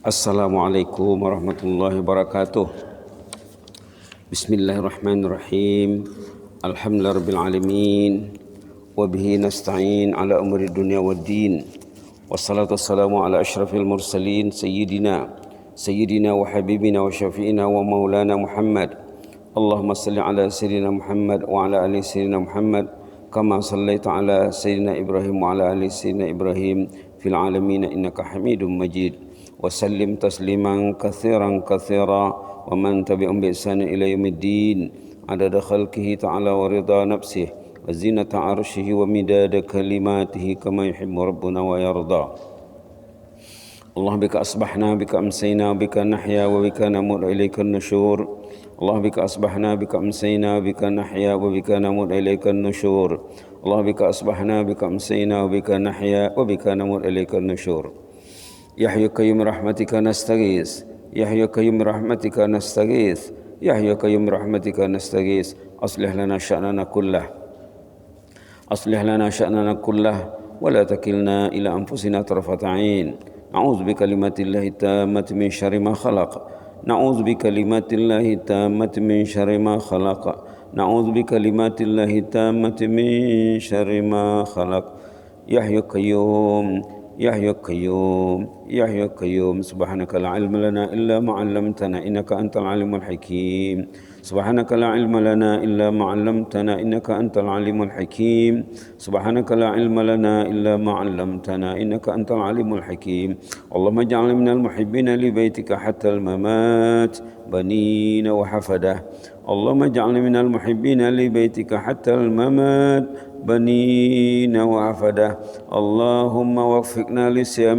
Assalamualaikum warahmatullahi wabarakatuh. Bismillahirrahmanirrahim. Alhamdulillahirabbil alamin. Wa bihi nasta'in ala umuri dunya waddin. Wassalatu wassalamu ala asyrafil mursalin sayyidina wa habibina wa syafi'ina wa maulana Muhammad. Allahumma salli ala sayyidina Muhammad wa ala ali sayyidina Muhammad kama sallaita ala sayyidina Ibrahim wa ala ali sayyidina Ibrahim fil alamin innaka Hamidum Majid. وسلم تسليما كثيرا ومن تبعهم بإحسان إلى يوم الدين عدد خلقه تعالى ورضا نفسه وزينة عرشه ومداد كلماته كما يحب ربنا ويرضى. اللهم بك أصبحنا بك أمسينا بك نحيا وبك نموت إليك النشور. اللهم بك أصبحنا بك أمسينا بك نحيا وبك نموت إليك النشور. اللهم بك أصبحنا بك أمسينا وبك نحيا وبك نموت إليك النشور. يا حي قيوم برحمتك نستغيث يا حي قيوم برحمتك نستغيث يا حي قيوم برحمتك نستغيث أصلح لنا شأننا كله ولا تكلنا إلى أنفسنا طرفة عين. نعوذ بكلمات الله التامة من شر ما خلق نعوذ بكلمات الله التامة من شر ما خلق نعوذ بكلمات الله التامة من شر ما خلق. يا حي قيوم يا حي قيوم يا حي قيوم سبحانك لا علم لنا إلا ما علمتنا إنك أنت العليم الحكيم. سبحانك لا علم لنا إلا ما علمتنا إنك أنت العليم الحكيم. سبحانك لا علم لنا إلا ما علمتنا إنك أنت العليم الحكيم. اللهم اجعلنا من المحبين لبيتك حتى الممات بنين وحفدة. اللهم اجعلنا من المحبين لبيتك حتى الممات بنين وعفدة. اللهم وفقنا لصيام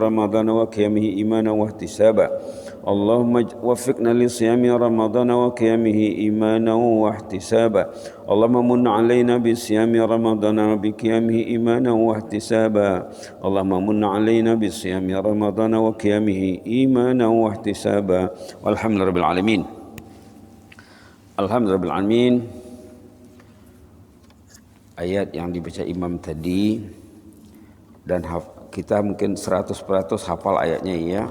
رمضان وقيامه إيمانا واحتسابا. اللهم وفقنا لصيام رمضان وقيامه إيمانا واحتسابا. اللهم من علينا بصيام رمضان وبقيامه إيمانا واحتسابا. اللهم من علينا بصيام رمضان وقيامه إيمانا واحتسابا. والحمد لله رب العالمين. Alhamdulillah rabbil alamin. Ayat yang dibaca imam tadi dan kita mungkin 100% hafal ayatnya ya.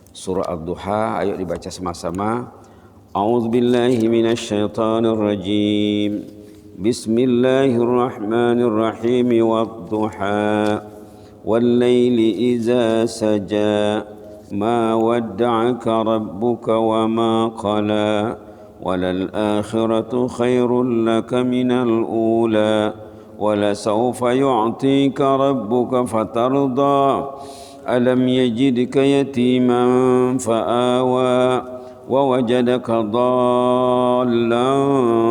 Surah Ad-Duha, ayo dibaca sama-sama. A'udzubillahi minasyaitonir rajim. Bismillahirrahmanirrahim. Wad-duha wal-laili idza saja ma wadda'aka rabbuka wa ma qala. وللآخرة خير لك من الأولى ولسوف يعطيك ربك فترضى ألم يجدك يتيما فآوى ووجدك ضالا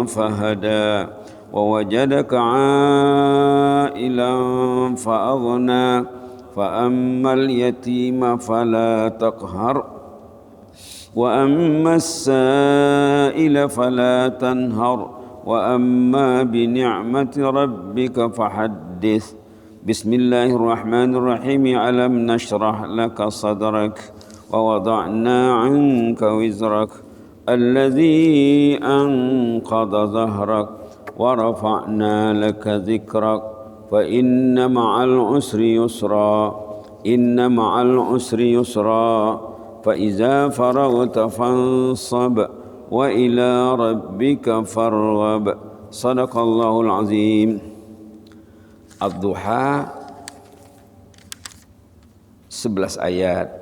فهدى ووجدك عائلا فأغنى فأما اليتيم فلا تقهر وأما السائل فلا تنهر وأما بنعمة ربك فحدث. بسم الله الرحمن الرحيم. ألم نشرح لك صدرك ووضعنا عنك وزرك الذي أنقض ظهرك ورفعنا لك ذكرك فإن مع العسر يسرا إن مع العسر يسرا فإذا فرغت فانصب وإلى ربك فارغب. صدق الله العظيم. Ad-Duha 11 ayat.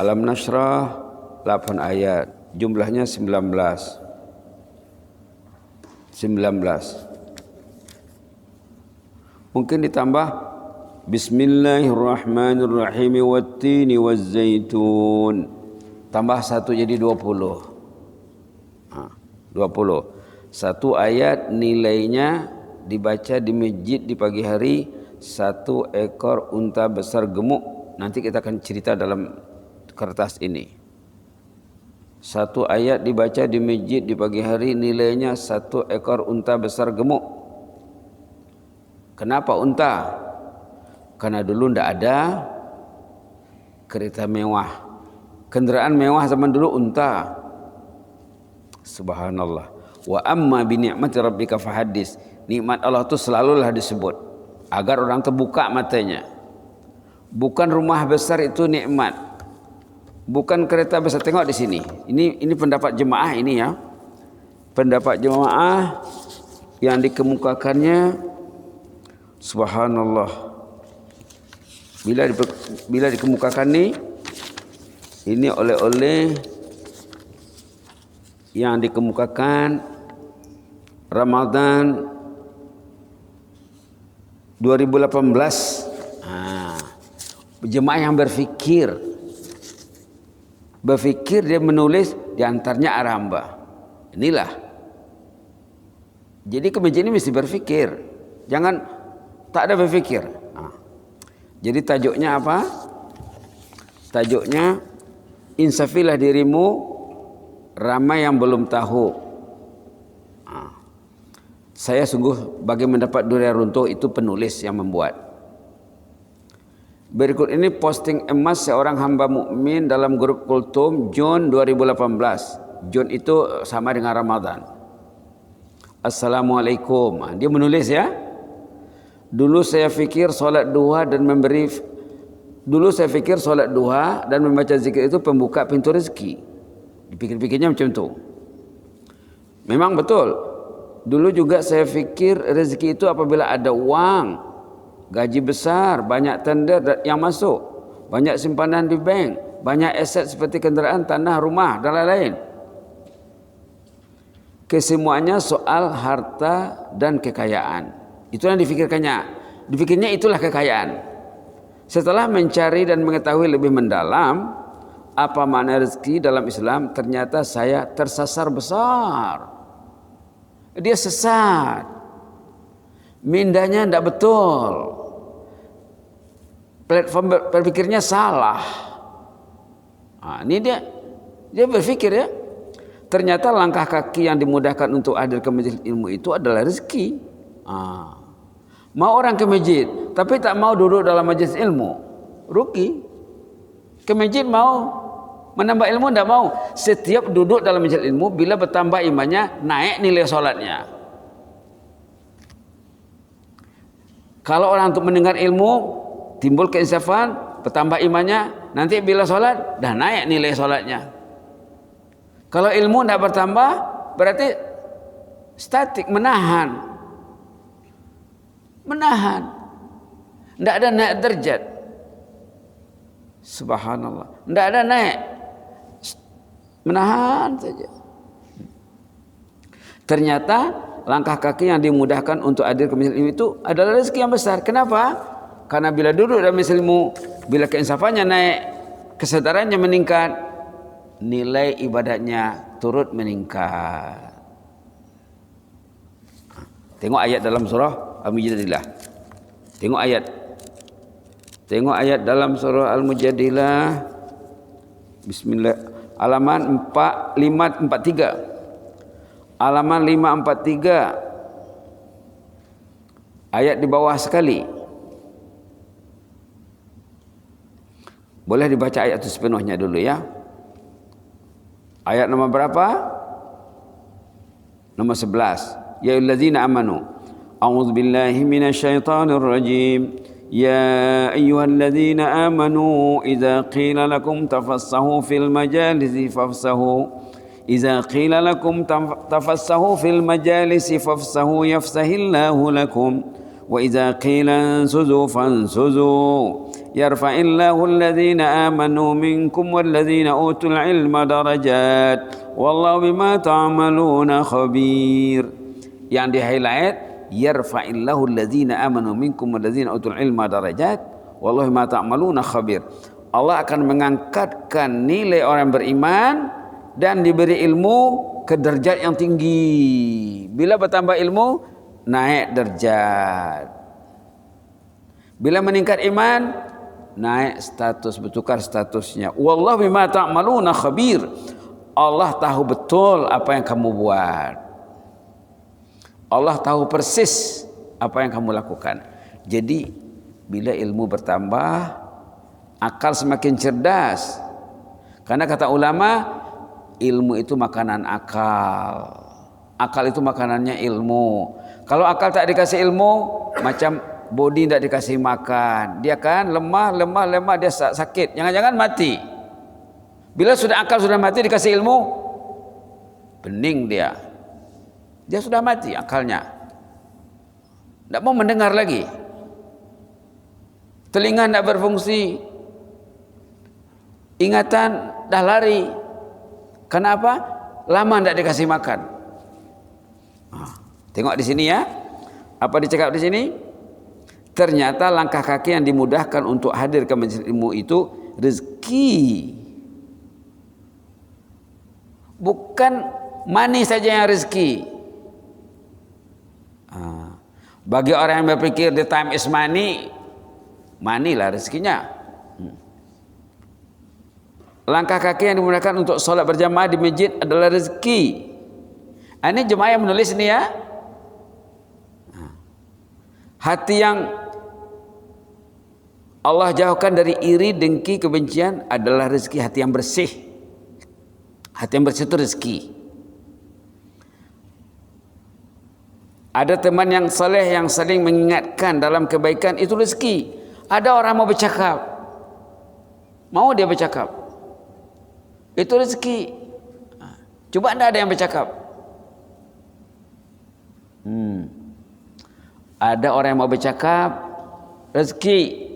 Alam Nashrah 8 ayat. Jumlahnya 19. Mungkin ditambah Bismillahirrahmanirrahim. Wattini wazzaitun. Tambah 1 jadi 20. 20. Satu ayat nilainya dibaca di masjid di pagi hari 1 ekor unta besar gemuk. Nanti kita akan cerita dalam kertas ini. 1 ayat dibaca di masjid di pagi hari nilainya 1 ekor unta besar gemuk. Kenapa unta? Karena dulu tidak ada kereta mewah. Kendaraan mewah zaman dulu unta. Subhanallah. Wa amma bi ni'mati rabbika fahaddits. Nikmat Allah itu selalulah disebut agar orang terbuka matanya. Bukan rumah besar itu nikmat. Bukan kereta besar. Tengok di sini. Ini pendapat jemaah ini ya. Pendapat jemaah yang dikemukakannya, subhanallah. Bila dikemukakan ini oleh-oleh yang dikemukakan Ramadan 2018. Jemaah yang berfikir dia menulis di antaranya Aramba. Inilah. Jadi ke masjid ini mesti berfikir. Jangan tak ada berfikir. Jadi tajuknya apa? Tajuknya insafilah dirimu, ramai yang belum tahu. Saya sungguh bagi mendapat durian runtuh itu penulis yang membuat. Berikut ini posting emas seorang hamba mukmin dalam grup Kultum Jun 2018. Jun itu sama dengan Ramadan. Assalamualaikum. Dia menulis ya. Dulu saya fikir solat duha dan membaca zikir itu pembuka pintu rezeki. Dipikir-pikirnya macam tu. Memang betul. Dulu juga saya fikir rezeki itu apabila ada uang, gaji besar, banyak tender yang masuk, banyak simpanan di bank, banyak aset seperti kenderaan, tanah, rumah dan lain-lain. Kesemuanya soal harta dan kekayaan. Itulah yang dipikirkannya. Dipikirnya itulah kekayaan. Setelah mencari dan mengetahui lebih mendalam apa makna rezeki dalam Islam, ternyata saya tersasar besar. Dia sesat. Mindanya tidak betul. Platform berpikirnya salah. Ini dia berpikir ya. Ternyata langkah kaki yang dimudahkan untuk hadir ke majelis ilmu itu adalah rezeki. Mau orang ke masjid tapi tak mau duduk dalam majelis ilmu, rugi. Ke masjid mau menambah ilmu, tidak mau. Setiap duduk dalam majelis ilmu, bila bertambah imannya, naik nilai solatnya. Kalau orang untuk mendengar ilmu timbul keinsafan, bertambah imannya, nanti bila solat dah naik nilai solatnya. Kalau ilmu tidak bertambah, berarti statik, menahan. Tidak ada naik derajat. Subhanallah. Tidak ada naik, menahan saja. Ternyata langkah kaki yang dimudahkan untuk hadir ke majelis ilmu itu adalah rezeki yang besar. Kenapa? Karena bila duduk dalam majelis ilmu, bila keinsafannya naik, kesadarannya meningkat, nilai ibadahnya turut meningkat. Tengok ayat dalam surah Al-Mujadilah. Tengok ayat dalam surah Al-Mujadilah. Bismillah. Halaman 543. Halaman 543. Ayat di bawah sekali. Boleh dibaca ayat itu sepenuhnya dulu ya. Ayat nomor berapa? Nomor 11. Ya ayyuhallazina amanu. A'udzu billahi minasyaitonir rajim. Ya ayyuhallazina amanu idza qila lakum tafassahu fil majalisi fafsahu. Idza qila lakum tafassahu fil majalisi fafsahu yafsahillahu lakum. Wa idza qila ansuzu fansuzu. Yarfa'illahu alladhina amanu minkum walladhina utul ilma darajat. Wallahu bima ta'maluna khabir. Yang di highlight, yarfa'illahu alladhina amanu minkum walladhina utul ilma darajat. Wallahu bima ta'maluna khabir. Allah akan mengangkatkan nilai orang beriman dan diberi ilmu ke derajat yang tinggi. Bila bertambah ilmu, naik derajat. Bila meningkat iman, naik status, bertukar statusnya. Wallahu bima ta'maluna khabir. Allah tahu betul apa yang kamu buat. Allah tahu persis apa yang kamu lakukan. Jadi bila ilmu bertambah, akal semakin cerdas. Karena kata ulama, ilmu itu makanan akal. Akal itu makanannya ilmu. Kalau akal tak dikasih ilmu, macam body tidak dikasih makan, dia kan lemah, dia sakit, jangan-jangan mati. Bila sudah akal sudah mati, dikasih ilmu, bening dia sudah mati akalnya, tidak mau mendengar lagi, telinga tidak berfungsi, ingatan dah lari. Kenapa? Lama tidak dikasih makan. Tengok di sini ya, apa dicakap di sini? Ternyata langkah kaki yang dimudahkan untuk hadir ke majelis ilmu itu rezeki. Bukan money saja yang rezeki. Bagi orang yang berpikir the time is money, money lah rezekinya. Langkah kaki yang dimudahkan untuk solat berjamaah di masjid adalah rezeki. Ini jemaah yang menulis ini ya. Hati yang Allah jauhkan dari iri, dengki, kebencian adalah rezeki. Hati yang bersih. Hati yang bersih itu rezeki. Ada teman yang saleh yang saling mengingatkan dalam kebaikan, itu rezeki. Ada orang mau bercakap, mau dia bercakap, itu rezeki. Coba anda ada yang bercakap. Ada orang yang mau bercakap, rezeki.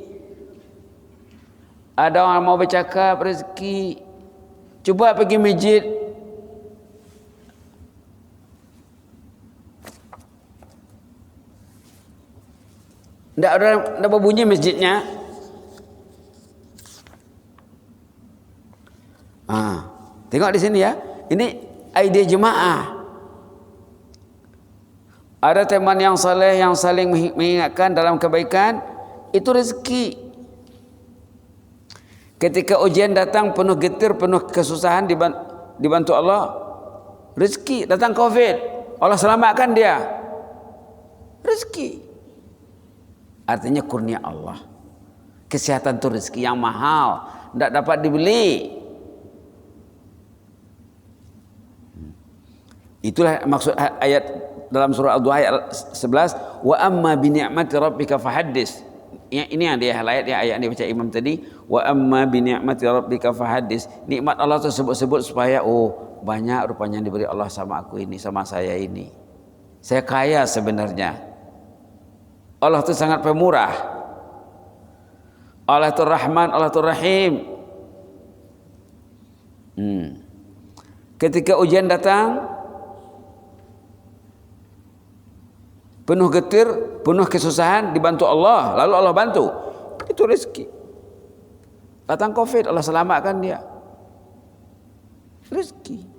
Ada orang mau bercakap, rezeki. Cuba pergi masjid, tidak berbunyi masjidnya. Tengok di sini ya. Ini idea jemaah. Ada teman yang saleh yang saling mengingatkan dalam kebaikan, itu rezeki. Ketika ujian datang penuh getir, penuh kesusahan, dibantu Allah, rezeki. Datang COVID, Allah selamatkan dia, rezeki. Artinya kurnia Allah. Kesehatan itu rezeki yang mahal, tidak dapat dibeli. Itulah maksud ayat dalam surah Al-Duha ayat 11, wa amma bi ni'mati rabbika fahaddis. Ini yang dia ayat yang dibaca Imam tadi, wa amma bi ni'mati rabbika fahaddis. Nikmat Allah itu sebut-sebut supaya banyak rupanya yang diberi Allah sama aku ini, sama saya ini. Saya kaya sebenarnya. Allah itu sangat pemurah. Allah itu Rahman, Allah itu Rahim. Ketika ujian datang, penuh getir, penuh kesusahan, dibantu Allah, lalu Allah bantu, itu rezeki. Datang COVID, Allah selamatkan dia, rezeki.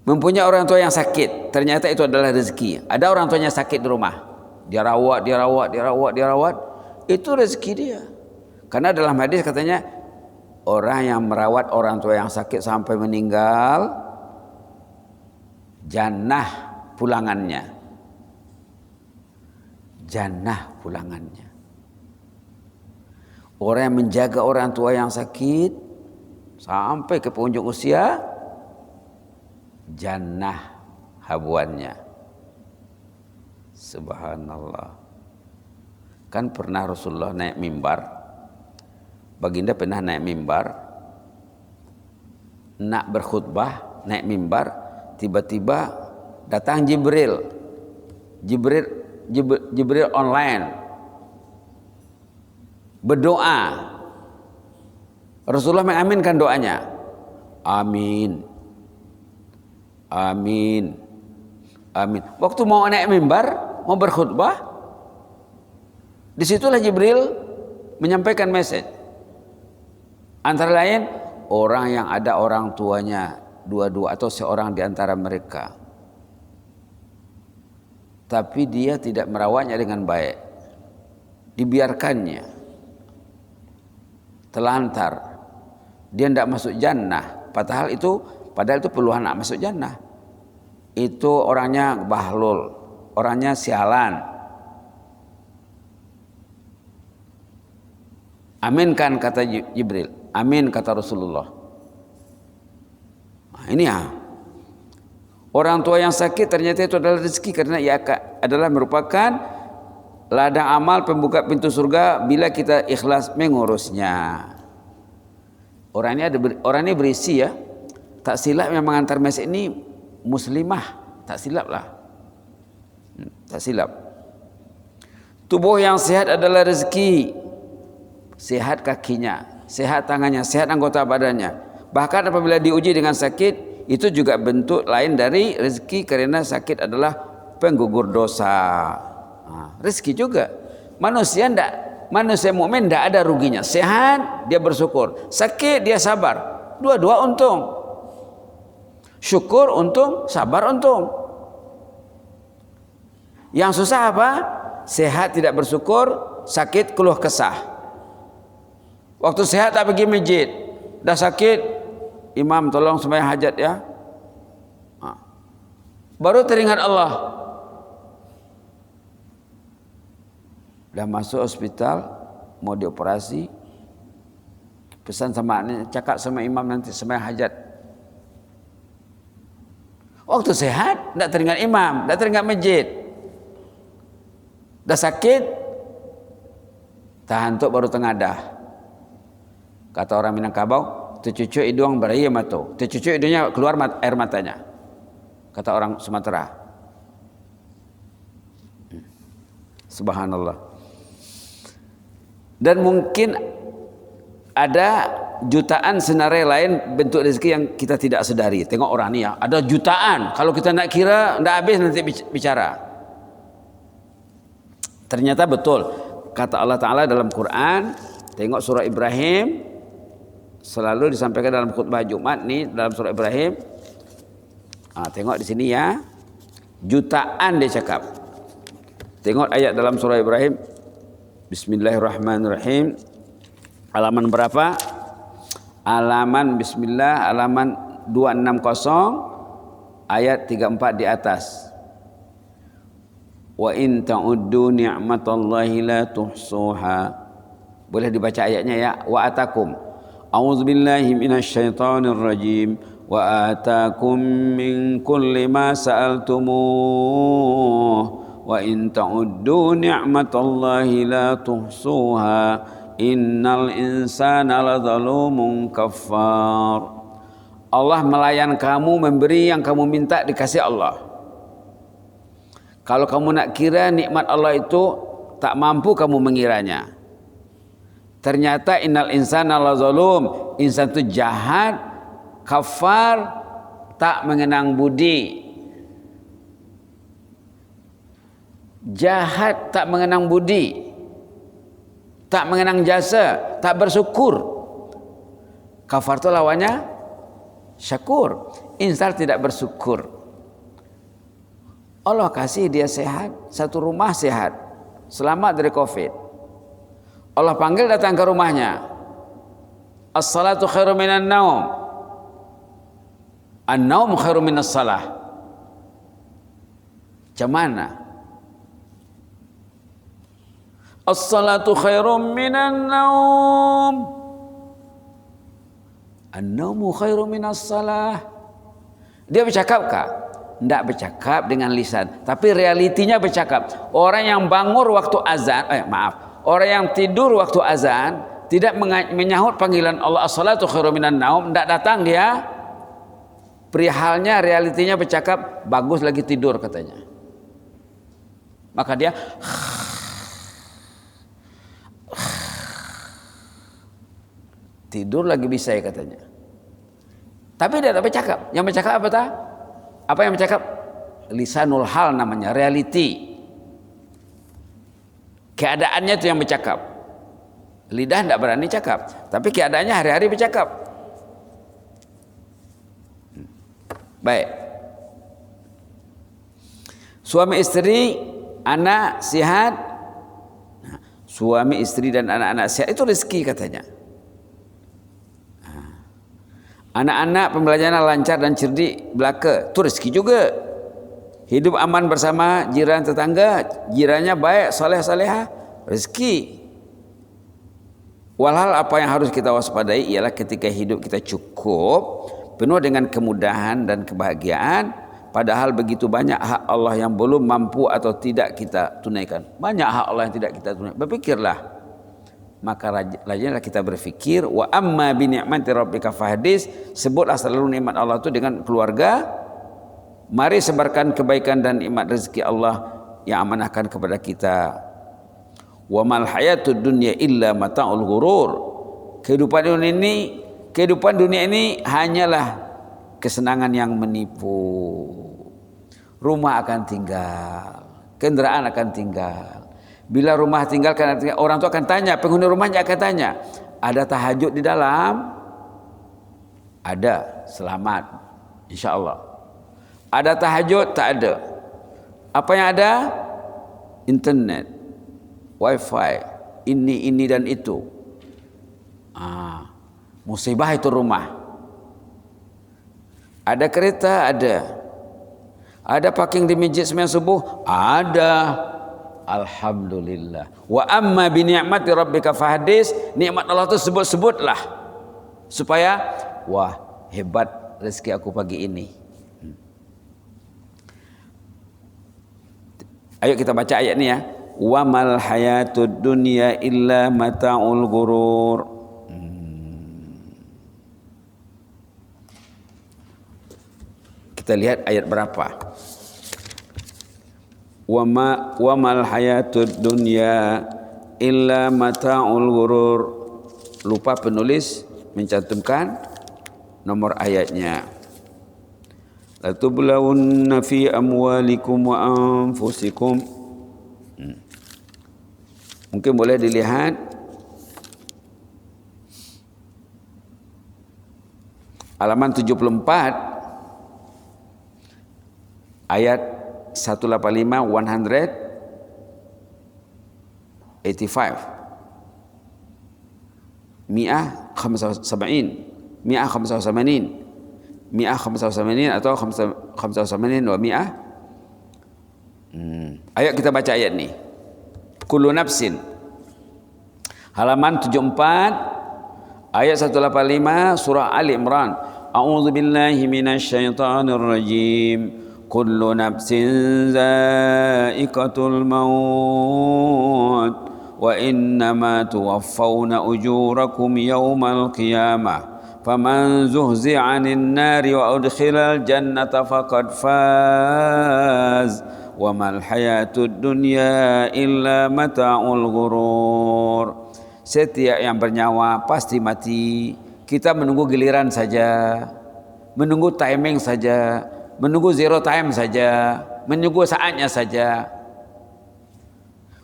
Mempunyai orang tua yang sakit, ternyata itu adalah rezeki. Ada orang tuanya sakit di rumah, dia rawat, itu rezeki dia. Karena dalam hadis katanya, orang yang merawat orang tua yang sakit sampai meninggal, jannah pulangannya. Jannah pulangannya. Orang yang menjaga orang tua yang sakit sampai ke penghujung usia, jannah habuannya. Subhanallah. Kan pernah Rasulullah naik mimbar, baginda pernah naik mimbar, nak berkhutbah, naik mimbar, tiba-tiba datang Jibril online berdoa. Rasulullah mengaminkan doanya, amin, amin, amin. Waktu mau naik mimbar, mau berkhutbah, disitulah Jibril menyampaikan message. Antara lain, orang yang ada orang tuanya dua-dua atau seorang di antara mereka, tapi dia tidak merawatnya dengan baik, dibiarkannya telantar, dia tidak masuk jannah. Padahal itu peluang nak masuk jannah. Itu orangnya bahlul, orangnya sialan. Aminkan kata Jibril, amin kata Rasulullah. Ini ya, orang tua yang sakit ternyata itu adalah rezeki, karena ia adalah merupakan ladang amal pembuka pintu surga bila kita ikhlas mengurusnya. Orang ini berisi ya. Tak silap yang mengantar mesej ini muslimah, tak silap lah. Tak silap. Tubuh yang sehat adalah rezeki. Sehat kakinya, sehat tangannya, sehat anggota badannya. Bahkan apabila diuji dengan sakit, itu juga bentuk lain dari rezeki, karena sakit adalah penggugur dosa. Rezeki juga. Manusia mukmin tidak ada ruginya. Sehat dia bersyukur, sakit dia sabar. Dua-dua untung. Syukur untung, sabar untung. Yang susah apa? Sehat tidak bersyukur, sakit keluh kesah. Waktu sehat tak pergi masjid, dah sakit, imam tolong sembahyang hajat ya. Baru teringat Allah. Dah masuk hospital, mau dioperasi, pesan sama anaknya, cakap sama imam nanti sembahyang hajat. Waktu sehat, tidak teringat imam, tidak teringat masjid. Dah sakit, tahan tuk baru tengadah. Kata orang Minangkabau, tercucuk hidung berair mata. Tercucuk hidungnya keluar air matanya. Kata orang Sumatera. Subhanallah. Dan mungkin ada jutaan senarai lain bentuk rezeki yang kita tidak sedari. Tengok orang ni ya, ada jutaan. Kalau kita nak kira, tidak habis nanti bicara. Ternyata betul. Kata Allah Ta'ala dalam Quran, tengok surah Ibrahim, selalu disampaikan dalam khutbah Jumat ni dalam surah Ibrahim. Tengok di sini ya, jutaan dia cakap. Tengok ayat dalam surah Ibrahim. Bismillahirrahmanirrahim. Halaman berapa? Halaman bismillah, halaman 260 ayat 34 di atas. Wa in ta'uddu ni'matallahi la tuhsuha. Boleh dibaca ayatnya ya. Wa atakum. A'udzubillahi minasyaitonir rajim. Wa atakum min kulli ma sa'altumuh. Wa in ta'uddu ni'matallahi la tuhsuha. Innal insana ladzalumun kafar. Allah melayan kamu, memberi yang kamu minta, dikasih Allah. Kalau kamu nak kira nikmat Allah itu tak mampu kamu mengiranya. Ternyata innal insana lazalum, insan itu jahat, kafar, tak mengenang budi. Jahat, tak mengenang budi, tak mengenang jasa, tak bersyukur. Kafar itu lawannya syakur. Insan tidak bersyukur. Allah kasih dia sehat, satu rumah sehat, selamat dari COVID. Allah panggil datang ke rumahnya. As-salatu khairu minan naum. An-naum khairu minas salah. Macam mana? As-salatu khairu minan naum. An-naumu khairu minas salah. Dia bercakapkah? Tidak bercakap dengan lisan, tapi realitinya bercakap. Orang yang bangun waktu azan, orang yang tidur waktu azan, tidak menyahut panggilan Allah as-salatu khairu minan naum, tidak datang dia. Perihalnya, realitinya bercakap, bagus lagi tidur katanya. Maka dia tidur lagi bisa ya katanya. Tapi dia tak bercakap. Yang bercakap apa tak? Apa yang bercakap? Lisanul hal namanya, reality. Keadaannya itu yang bercakap. Lidah tidak berani cakap, tapi keadaannya hari-hari bercakap. Baik. Suami istri, anak sihat. Suami istri dan anak-anak sihat itu rezeki katanya. Anak-anak pembelajaran lancar dan cerdik belaka, itu rezeki juga. Hidup aman bersama jiran tetangga, jirannya baik, soleh-solehah, rezeki. Walhal apa yang harus kita waspadai ialah ketika hidup kita cukup, penuh dengan kemudahan dan kebahagiaan, Padahal begitu banyak hak Allah yang belum mampu atau tidak kita tunaikan. Banyak hak Allah yang tidak kita tunaikan. Berpikirlah. Maka rajinlah kita berfikir. Wa amma bi ni'mati rabbika fahdis. Sebutlah selalu nikmat Allah itu dengan keluarga. Mari sebarkan kebaikan dan nikmat rezeki Allah yang amanahkan kepada kita. Wa mal hayatud dunya illa mata'ul ghurur. Kehidupan dunia ini hanyalah kesenangan yang menipu. Rumah akan tinggal, kendaraan akan tinggal. Bila rumah tinggal, orang itu akan tanya, penghuni rumahnya akan tanya, ada tahajud di dalam? Ada, selamat, insya Allah. Ada tahajud? Tak ada. Apa yang ada? Internet, wifi, ini dan itu. Musibah itu rumah. Ada kereta? Ada. Ada parking di masjid sembahyang subuh? Ada. Alhamdulillah. Wa amma bi ni'mati rabbika fahdis. Nikmat Allah itu sebut-sebutlah supaya wah, hebat rezeki aku pagi ini. Ayo kita baca ayat ini ya. Wa mal hayatud dunya illa mata'ul ghurur. Kita lihat ayat berapa. Wa mal hayatud dunya illa mata'ul ghurur. Lupa penulis mencantumkan nomor ayatnya. La tublawunna fi amwalikum wa anfusikum. Mungkin boleh dilihat halaman 74 ayat 185 Mi'ah 75 atau 85 wa mi'ah. Ayo kita baca ayat ni. Kullu nafsin, halaman 74 ayat 185 surah Ali Imran. A'udzu billahi minasyaitonir rajim. Kullu nafsin za'iqatul maut wa innama tuwaffawna ujurakum yawmal qiyamah faman zuhzi'a 'anil nari wa udkhilal jannata faqad faz wa mal hayatud dunya illa mata'ul ghurur. Setiap yang bernyawa pasti mati. Kita menunggu giliran saja, menunggu timing saja, menunggu zero time saja, menunggu saatnya saja.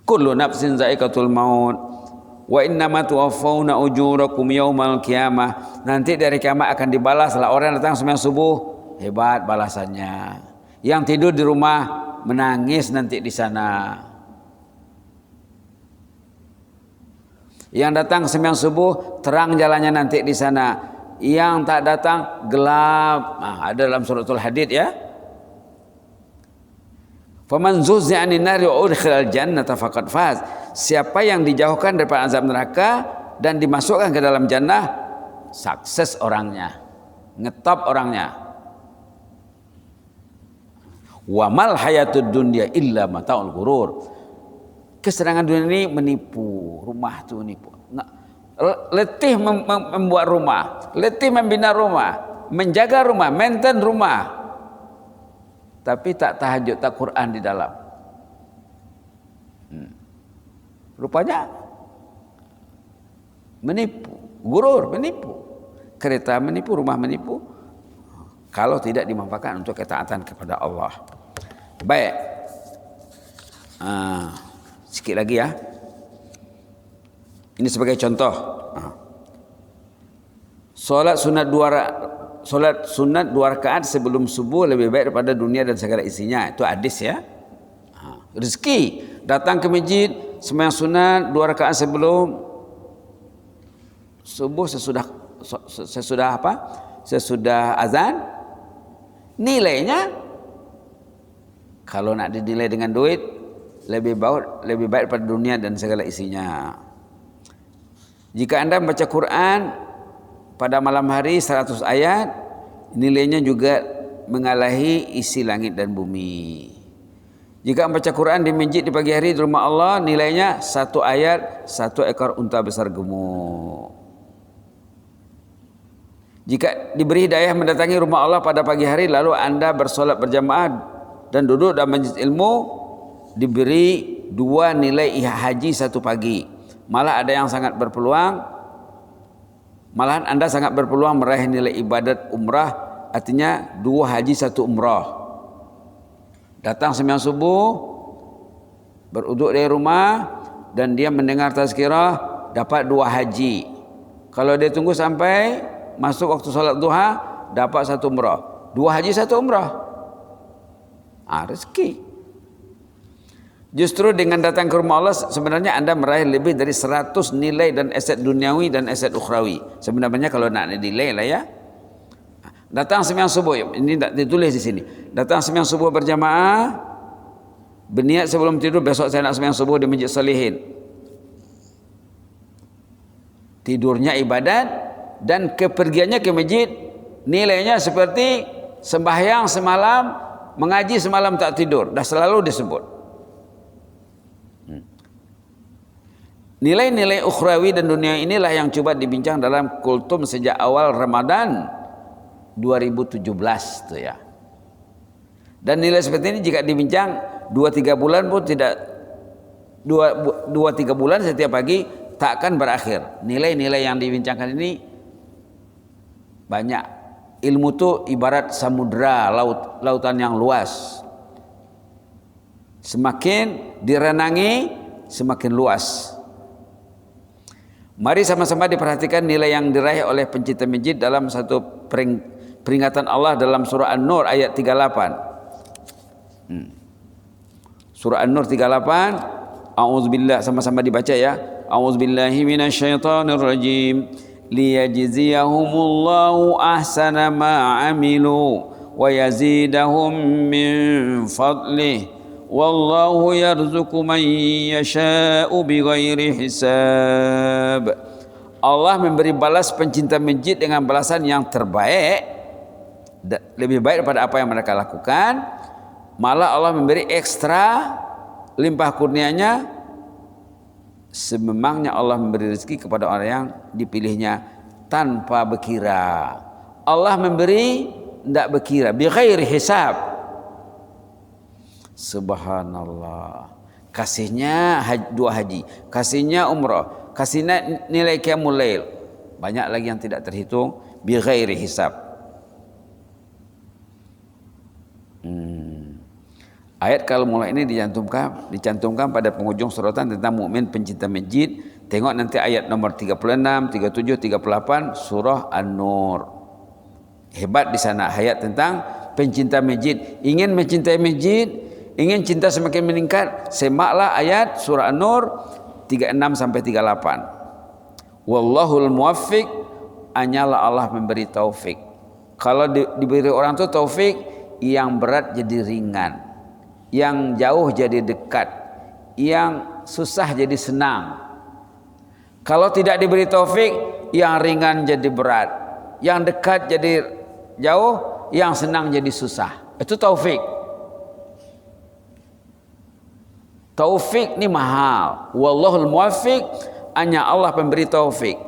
Kullu nafsin za'iqatul maut wa innama tuwaffawna ujurakum yaumal qiyamah. Nanti dari kiamat akan dibalaslah orang yang datang sembahyang subuh, hebat balasannya. Yang tidur di rumah menangis nanti di sana. Yang datang sembahyang subuh terang jalannya nanti di sana. Yang tak datang gelap. Ada dalam suratul Hadid ya. Faman zuhzi'a 'anil nari wa udkhilal jannata faqad faz. Siapa yang dijauhkan daripada azab neraka dan dimasukkan ke dalam jannah, sukses orangnya, ngetop orangnya. Wa mal hayatud dunya illa mata'ul ghurur. Kesenangan dunia ini menipu, rumah itu menipu. Letih membuat rumah, letih membina rumah, menjaga rumah, maintain rumah, tapi tak tahajud, tak Quran di dalam. Rupanya menipu, gurur, menipu. Kereta menipu, rumah menipu, kalau tidak dimanfaatkan untuk ketaatan kepada Allah. Baik, sikit lagi ya. Ini sebagai contoh. Solat sunat dua rakaat sebelum subuh lebih baik daripada dunia dan segala isinya. Itu hadis ya. Rezeki datang ke masjid sembahyang sunat 2 rakaat sebelum subuh, sesudah apa? Sesudah azan. Nilainya kalau nak dinilai dengan duit lebih baik daripada dunia dan segala isinya. Jika Anda membaca Quran pada malam hari 100 ayat, nilainya juga mengalahi isi langit dan bumi. Jika membaca Quran di masjid di pagi hari di rumah Allah, nilainya 1 ayat 1 ekor unta besar gemuk. Jika diberi hidayah mendatangi rumah Allah pada pagi hari lalu Anda bersolat berjamaah dan duduk dalam majlis ilmu, diberi 2 nilai haji 1 pagi. Malah ada yang sangat berpeluang, malahan Anda sangat berpeluang meraih nilai ibadat umrah, artinya 2 haji 1 umrah. Datang sembahyang subuh, beruduk dari rumah, dan dia mendengar tazkirah, dapat 2 haji. Kalau dia tunggu sampai masuk waktu salat duha, dapat 1 umrah. 2 haji 1 umrah. Rezeki. Justru dengan datang ke rumah Allah, sebenarnya Anda meraih lebih dari 100 nilai dan aset duniawi dan aset ukhrawi. Sebenarnya kalau nak nilai lah ya. Datang sembahyang subuh, ini tak ditulis di sini. Datang sembahyang subuh berjamaah, berniat sebelum tidur besok saya nak sembahyang subuh di Masjid Salihin. Tidurnya ibadat dan kepergiannya ke masjid nilainya seperti sembahyang semalam, mengaji semalam tak tidur. Dah selalu disebut. Nilai-nilai ukhrawi dan dunia inilah yang coba dibincang dalam kultum sejak awal Ramadan 2017 tu ya. Dan nilai seperti ini jika dibincang 2-3 bulan pun tidak 2-3 bulan setiap pagi takkan berakhir. Nilai-nilai yang dibincangkan ini banyak. Ilmu tu ibarat samudra, lautan yang luas. Semakin direnangi semakin luas. Mari sama-sama diperhatikan nilai yang diraih oleh pencinta masjid dalam satu peringatan Allah dalam surah An-Nur ayat 38. Surah An-Nur 38. A'udzubillah, sama-sama dibaca ya. A'udzubillahi minasyaitonir rajim. Liyajziyahumullahu ahsana ma 'amilu wa yazidahum min fadlih. Wallahu yarzuqu man yasha'u bighairi hisab. Allah memberi balas pencinta masjid dengan balasan yang terbaik, lebih baik daripada apa yang mereka lakukan. Malah Allah memberi ekstra limpah kurnianya sememangnya Allah memberi rezeki kepada orang yang dipilihnya tanpa berkira. Allah memberi tidak berkira, bighairi hisab. Subhanallah. Kasihnya 2 haji, kasihnya umrah, kasihnya nilai qiyamul lail. Banyak lagi yang tidak terhitung bighairi hisab. Ayat kalau mulai ini dicantumkan pada penghujung suratan tentang mukmin pencinta masjid. Tengok nanti ayat nomor 36, 37, 38 surah An-Nur. Hebat di sana ayat tentang pencinta masjid. Ingin mencintai masjid, ingin cinta semakin meningkat, semaklah ayat surah An-Nur 36 sampai 38. Wallahul muwaffiq, hanyalah Allah memberi taufik. Kalau diberi orang tu taufik, yang berat jadi ringan, yang jauh jadi dekat, yang susah jadi senang. Kalau tidak diberi taufik, yang ringan jadi berat, yang dekat jadi jauh, yang senang jadi susah. Itu taufik. Taufik ni mahal. Wallahul muwaffiq, hanya Allah pemberi taufik.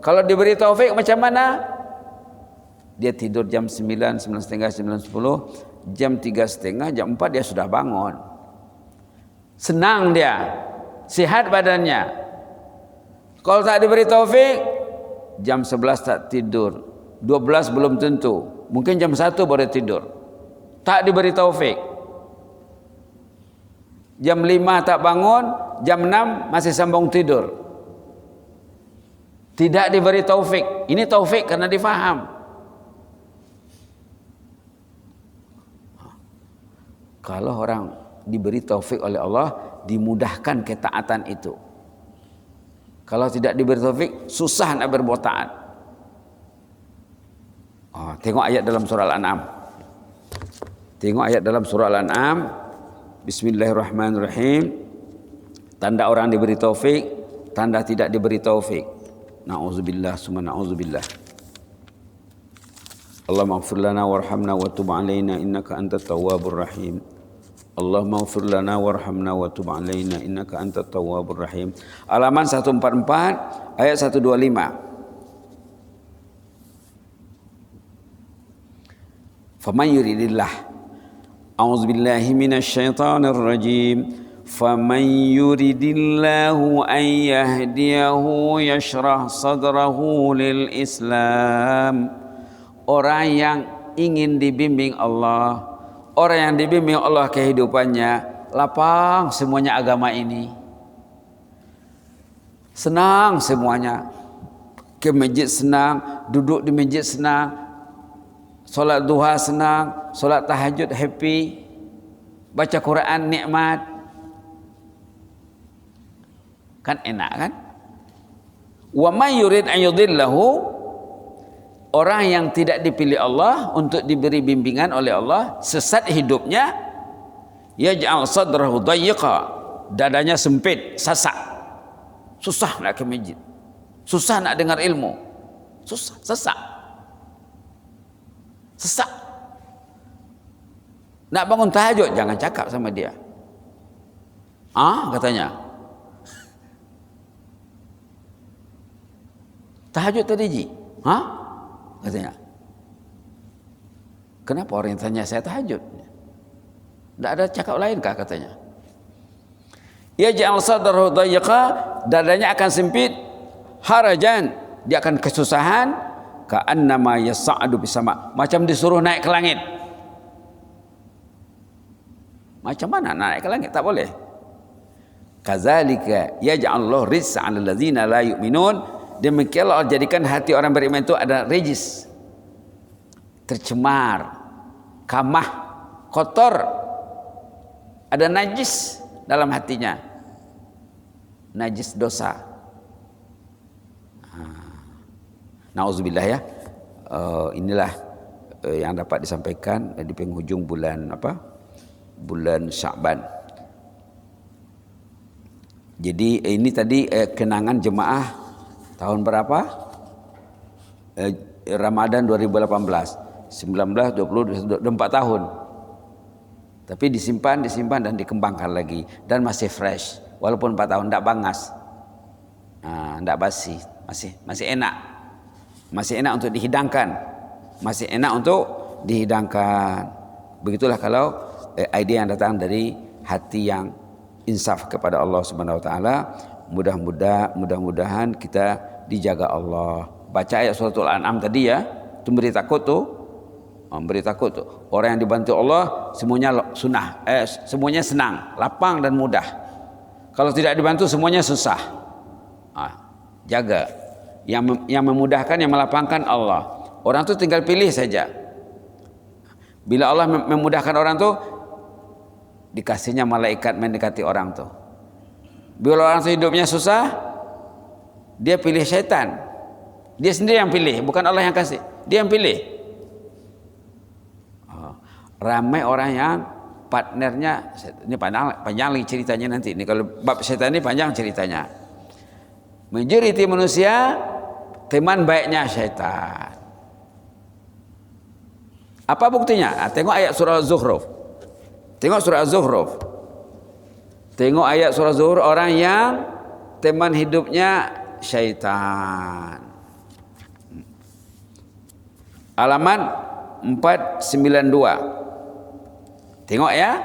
Kalau diberi taufik macam mana? Dia tidur jam 9, 9.30, 9.10, jam 3.30, jam 4 dia sudah bangun. Senang dia, sihat badannya. Kalau tak diberi taufik, jam 11 tak tidur, 12 belum tentu, mungkin jam 1 baru tidur. Tak diberi taufik. Jam 5 tak bangun, jam 6 masih sambung tidur. Tidak diberi taufik. Ini taufik karena difaham. Kalau orang diberi taufik oleh Allah, dimudahkan ketaatan itu. Kalau tidak diberi taufik, susah nak berbuat taat. Tengok ayat dalam surah Al-An'am. Tengok ayat dalam surah Al-An'am. Bismillahirrahmanirrahim. Tanda orang diberi taufik, tanda tidak diberi taufik. Na'udzubillah summa na'udzubillah. Allahumma ighfir lana warhamna wa tub alaina innaka antat tawwabur rahim. Allahumma ighfir lana warhamna wa tub alaina innaka antat tawwabur rahim. Halaman 144 ayat 125. Faman yuridillah. A'udzubillahi minasyaitonir rajim. Faman yuridillahu an yahdiyahu yashrah sadrahu lil Islam. Orang yang ingin dibimbing Allah, orang yang dibimbing Allah kehidupannya lapang semuanya agama ini. Senang semuanya. Ke masjid senang, duduk di masjid senang, solat duha senang, solat tahajud happy, baca Quran nikmat. Kan enak kan? Wa may yurid an yudillahu, orang yang tidak dipilih Allah untuk diberi bimbingan oleh Allah, sesat hidupnya, yaj'al sadrahu dayyiqa, dadanya sempit, sasak. Susah nak ke masjid. Susah nak dengar ilmu. Susah, sesak. Sesak. Nak bangun tahajud, jangan cakap sama dia. Katanya. Tahajud tadi Ji? Katanya. Kenapa orang yang tanya saya tahajud? Tak ada cakap lain kah katanya? Yaj'al sadrahu dayyiqa, dadanya akan sempit, harajan, dia akan kesusahan, ka'annama yas'adu bis sama', macam disuruh naik ke langit. Macam mana naik ke langit? Tak boleh. Kadzalika yaj'alullahu rizqa 'alal ladzina la yu'minun. Demikianlah Allah jadikan hati orang beriman itu ada rijis, tercemar, kamah, kotor, ada najis dalam hatinya, najis dosa. Nauzubillah ya. Inilah yang dapat disampaikan di penghujung bulan bulan Sya'ban. Jadi ini tadi kenangan jemaah tahun berapa? Ramadan 2018, 19, 20, 24 tahun. Tapi disimpan dan dikembangkan lagi dan masih fresh. Walaupun 4 tahun tidak bangas. Tidak basi, masih enak. Masih enak untuk dihidangkan. Masih enak untuk dihidangkan. Begitulah kalau idea yang datang dari hati yang insaf kepada Allah Subhanahu wa taala. Mudah-mudahan kita dijaga Allah. Baca ayat suratul An'am tadi ya, itu beri takut tuh. Beri takut tuh. Orang yang dibantu Allah semuanya semuanya senang, lapang dan mudah. Kalau tidak dibantu semuanya susah. Jaga. Yang memudahkan, yang melapangkan Allah. Orang tuh tinggal pilih saja. Bila Allah memudahkan orang tuh, dikasihnya malaikat mendekati orang tuh. Bila orang tuh hidupnya susah, dia pilih syaitan. Dia sendiri yang pilih, bukan Allah yang kasih. Dia yang pilih. Ramai orang yang partnernya, ini panjang lagi ceritanya nanti. Ini kalau bab syaitan ini panjang ceritanya. Majoriti manusia teman baiknya syaitan. Apa buktinya? Tengok ayat surah Az-Zukhruf. Tengok surah Az-Zukhruf. Tengok ayat surah Az-Zukhruf, orang yang teman hidupnya syaitan. Halaman 492. Tengok ya.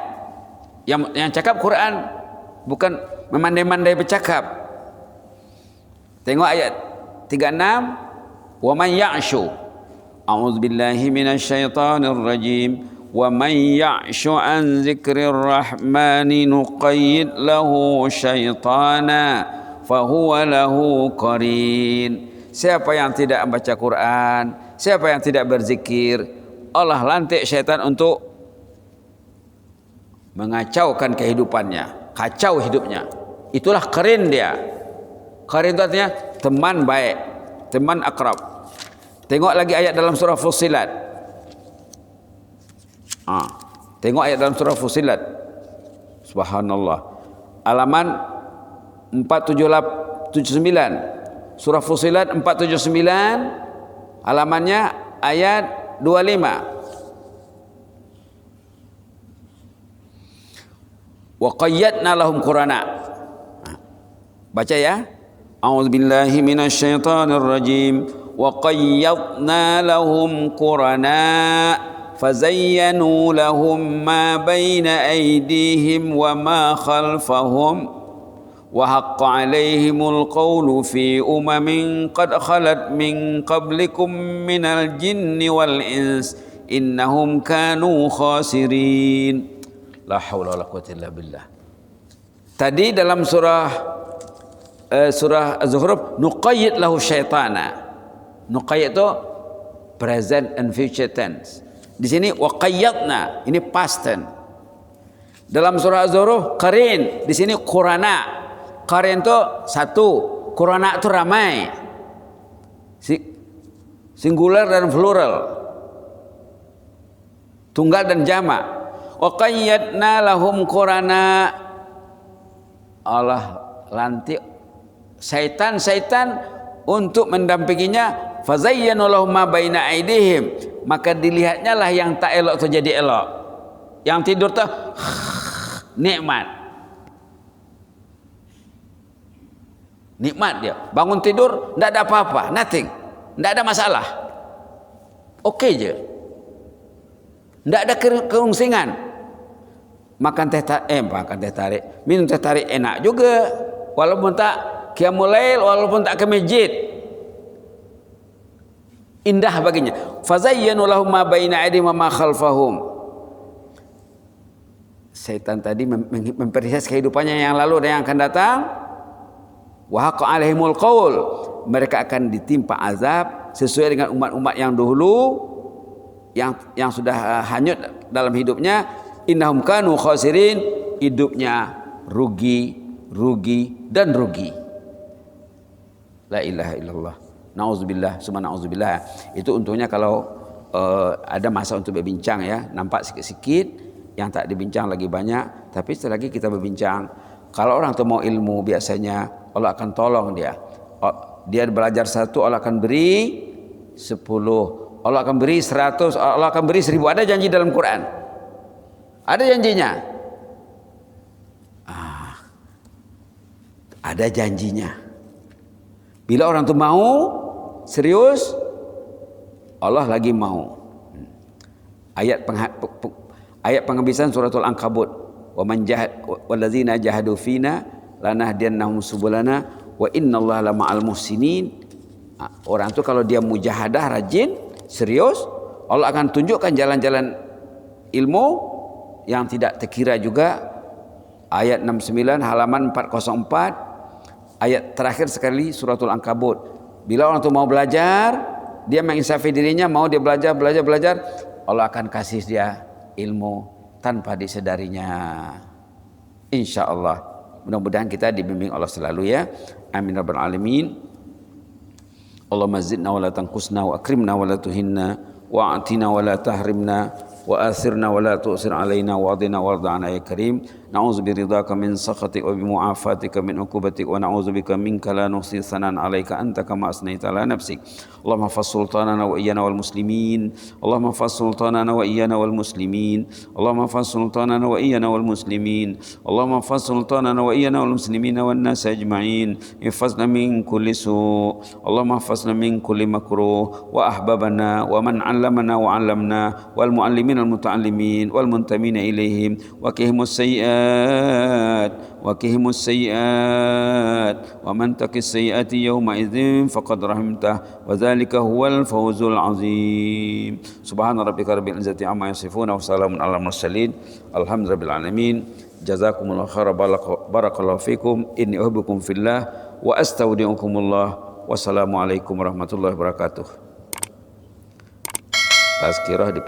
Yang cakap Quran, bukan memandai-mandai bercakap. Tengok ayat 36. Wa man ya'shu. A'udzubillahi minasyaitonir rajim. Wa man ya'shu an dzikrir rahmani nuqayyid lahu syaitana fahuwa lahu qarin. Siapa yang tidak membaca Quran, siapa yang tidak berzikir, Allah lantik syaitan untuk mengacaukan kehidupannya, kacau hidupnya. Itulah qarin dia. Qarin itu artinya teman baik, teman akrab. Tengok lagi ayat dalam surah Fussilat. Tengok ayat dalam surah Fussilat. Subhanallah. Halaman 479. Surah Fussilat 479. Halamannya ayat 25. Wa qayyadna lahum qurana. Baca ya. A'udzubillahi minasyaitonir rajim. Wa qayyadna lahum qurana fazayyanu lahum ma baina aydihim wa ma khalfahum wa haqqa 'alaihimul qawlu fi umamin qad khalat min qablikum minal jinni wal ins innahum kanu khasirin. La haula wala quwwata illa billah. Tadi dalam surah Az-Zukhruf, nuqayyid lahu syaitana. Nuqayyid itu present and future tense. Di sini waqayyadna, ini past tense. Dalam surah Az-Zukhruf qarin, di sini qurana. Qarin itu satu, qurana itu ramai. Singular dan plural. Tunggal dan jamak. Wa qayyadna lahum qurana. Allah lantik syaitan untuk mendampinginya. Fazayyanu lahum ma baina aydihim, maka dilihatnya lah yang tak elok itu jadi elok, yang tidur tuh nikmat dia, bangun tidur tidak ada apa-apa, nothing, tidak ada masalah, oke je, tidak ada kerungsingan. Makan teh tarik, minum teh tarik enak juga, walaupun tak qiyamul lail, walaupun tak ke masjid, indah baginya. Fazayyanu lahum ma baina aydihim wa ma khalfahum. Setan tadi memperhias kehidupannya yang lalu dan yang akan datang. Wa haqqa 'alaihimul qaul, mereka akan ditimpa azab sesuai dengan umat-umat yang dahulu yang sudah hanyut dalam hidupnya. Innahum kanu khasirin, hidupnya rugi dan rugi. La ilaha illallah. Nauzubillah, summa nauzubillah. Itu untungnya kalau ada masa untuk berbincang ya. Nampak sikit-sikit, yang tak dibincang lagi banyak. Tapi setelah lagi kita berbincang, kalau orang itu mau ilmu, biasanya Allah akan tolong dia. Dia belajar 1, Allah akan beri 10, Allah akan beri 100, Allah akan beri 1000. Ada janji dalam Quran, ada janjinya. Ada janjinya. Bila orang itu mau serius, Allah lagi mau. Ayat penghabisan suratul Ankabut. Wa man wallazina jahadu fina lanahdiyannahum subulana wa innallaha lama'al muhsinin. Orang itu kalau dia mujahadah, rajin, serius, Allah akan tunjukkan jalan-jalan ilmu yang tidak terkira juga. Ayat 69 halaman 404, ayat terakhir sekali suratul Ankabut. Bila orang itu mau belajar, dia menginsafi dirinya, mau dia belajar, Allah akan kasih dia ilmu tanpa disadarinya. Insya Allah. Mudah-mudahan kita dibimbing Allah selalu ya. Amin rabbal alamin. Allahumma zidna wa la tanqusna wa akrimna wa la tuhinna wa atina wa la tahrimna wa athirna wa la tu'sir alaina wa adina warda'ana ya karim. Na'udzu biridhaka min sakhatik wa bimu'afatika min uqubatik wa na'udzu bika minka la nuhsi thanan 'alaika anta kama asnaita ala nafsik. Allahumma fas sultanana wa iyyana wal muslimin. Allahumma fas sultanana wa iyyana wal muslimin. Allahumma fas sultanana wa iyyana wal muslimin. Allahumma fas sultanana wa iyyana wal muslimin wan nas ajma'in. Ihfazna min kulli su'. Allahumma ihfazna min kulli makruh wa ahbabana wa man 'allamana wa 'allamna wal mu'allimin al muta'allimin wal muntamina ilaihim wa qihimus sayyi'at wa man taqis sayyi'ati yawma idzin faqad rahimtah wa dzalika huwal fawzul azim. Subhana rabbika rabbil izzati amma yasifun wa salamun alal mursalin alhamdulillahi alamin. Jazakumullahu khairan, barakallahu fikum, inni uhibbukum fillah wa astaudiukumullah. Wassalamualaikum warahmatullahi wabarakatuh. Tazkirah di